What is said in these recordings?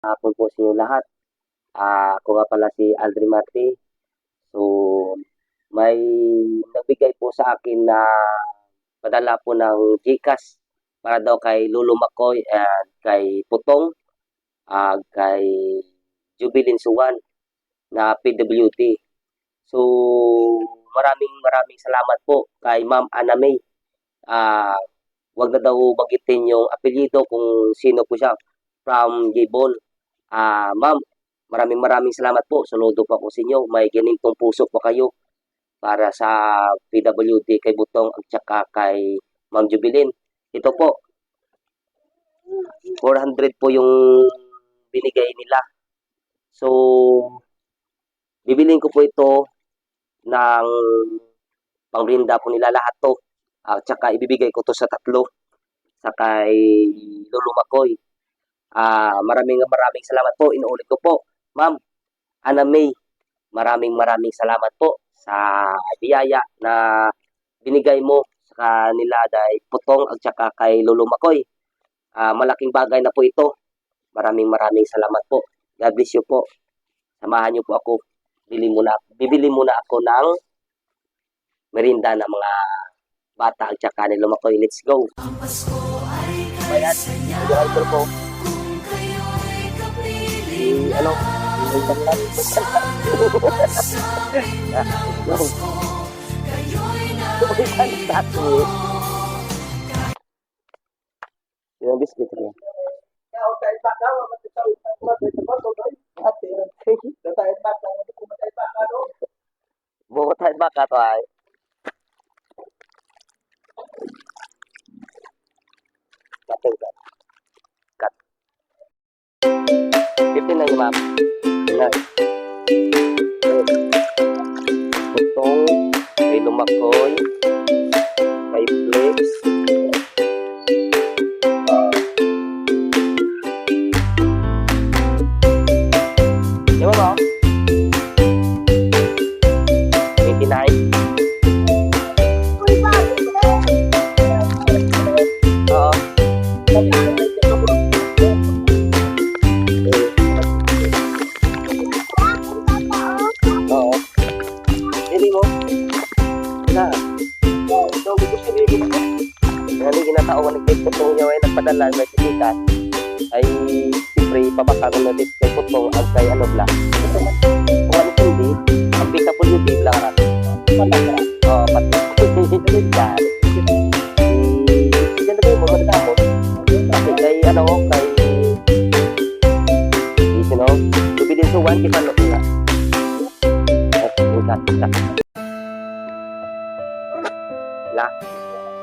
Hapon po sa inyo lahat. Ako nga pala si Aldrin Marti. So, may nagbigay po sa akin na padala po ng GCash para daw kay Lulu Makoy at kay Putong, kay Jubilin Suwan na PWD. So, maraming salamat po kay Ma'am Ana May. Wag na daw bagitin yung apelyido kung sino po siya, from Gibon. Ma'am, maraming salamat po. Saludo po ako sa inyo. May ganitong puso po kayo para sa PWD kay Butong at saka kay Ma'am Jubilin. Ito po, 400 po yung binigay nila. So, bibilin ko po ito ng pangrinda po nila lahat to. At saka ibibigay ko to sa tatlo. Sa kay Lulu Makoy. Maraming salamat po. Inuulit ko po. Ma'am Ana May, maraming salamat po sa biyaya na binigay mo sa kanila dahil Putong at saka kay Lulu Makoy. Malaking bagay na po ito. Maraming salamat po. God bless you po. Samahan niyo po ako. Bibili muna ako ng merinda ng mga bata at saka ni Lulu Makoy. Let's go. Bayan, idol po. Ano? Yung biscuit rin. Buko tayo baka to ay. Cut. 15 na yung ma'am. Putong, kay Lumakoy, kay Flex, di ba ba? 29. Oo. Ginataon ng kay Putong niya ay nagpadala may titikas ay siyempre pabakaron na dito kay Putong ang kay ano bla kung ano hindi ang pita po yung bibla pati dyan dyan na ba yung mga nagkamot kasi kay ano kay Jubilin Suwan kita no nga la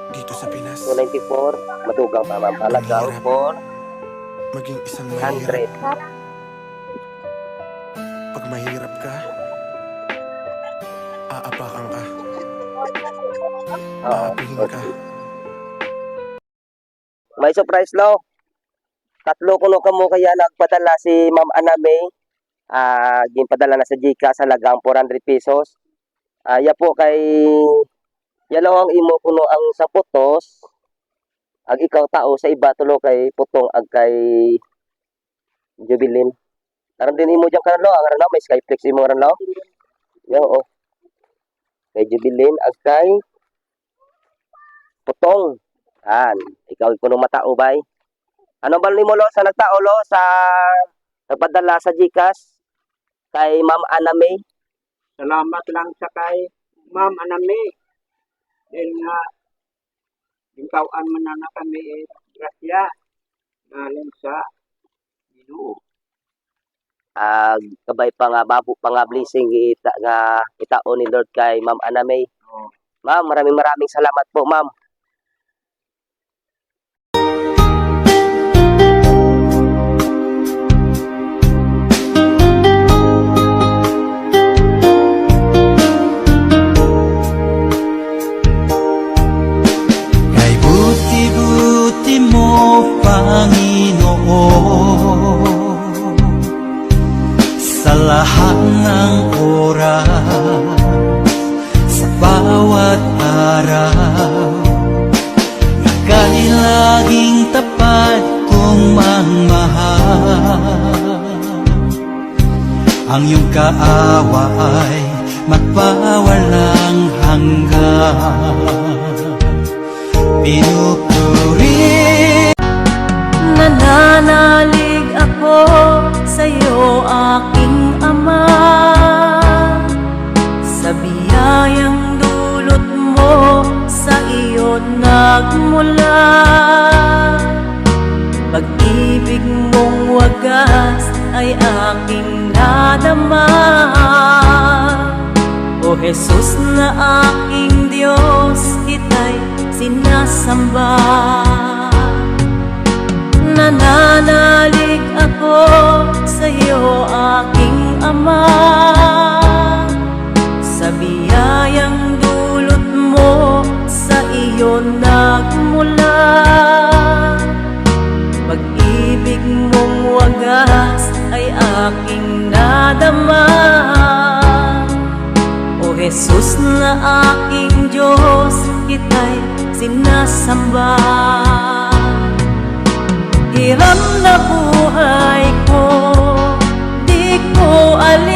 dito sa Pinas. 294, matugang pamamalagang for maging isang mahirap. 100. Pag mahirap ka, aapakan ka. Aapihin ka. May surprise lo. Tatlo kuno kamo kaya nagpadala si Ma'am Ana May. Ginpadala na sa GCash sa lagang 400 pesos. Ya po kay yalaw ang imo kuno ang sa putos ag ikaw tao sa iba tulo kay Putong ag kay Jubilin. Aram din imo diyan kanalo ang ranaw may Skyflex imo ranaw. Yo oh. Kay Jubilin ag kay Putong. Ikaw kuno matao bay. Ano ba nimo lo sa nagtao lo sa nagpadala sa GCash kay Ma'am Ana May? Salamat lang sa kay Ma'am Ana May. Dahil nga, yung tauan man na kami grasya galing sa Ginoo. Kabay pa nga babu pa nga blessing itao ni Lord kay Ma'am Ana May. Ma'am, maraming salamat po, ma'am. Sa lahat ng oras, sa bawat araw, ika'y laging tapat. ang iyong kaawa ay magpawalang hanggan. Pinupuri Nananalig ako sa iyo, aking Ama, sa biyayang dulot mo sa iyo nagmula. Pag-ibig mong wagas ay aking nadama. O Jesus na aking Diyos, kita'y sinasamba. Nananalig ako sa iyo, aking Ama, sa biyayang dulot mo sa iyo nagmula. Pag-ibig mong wagas ay aking nadama. O Jesus na aking Diyos, kita'y sinasamba. Hiram na buhay ko, di ko alam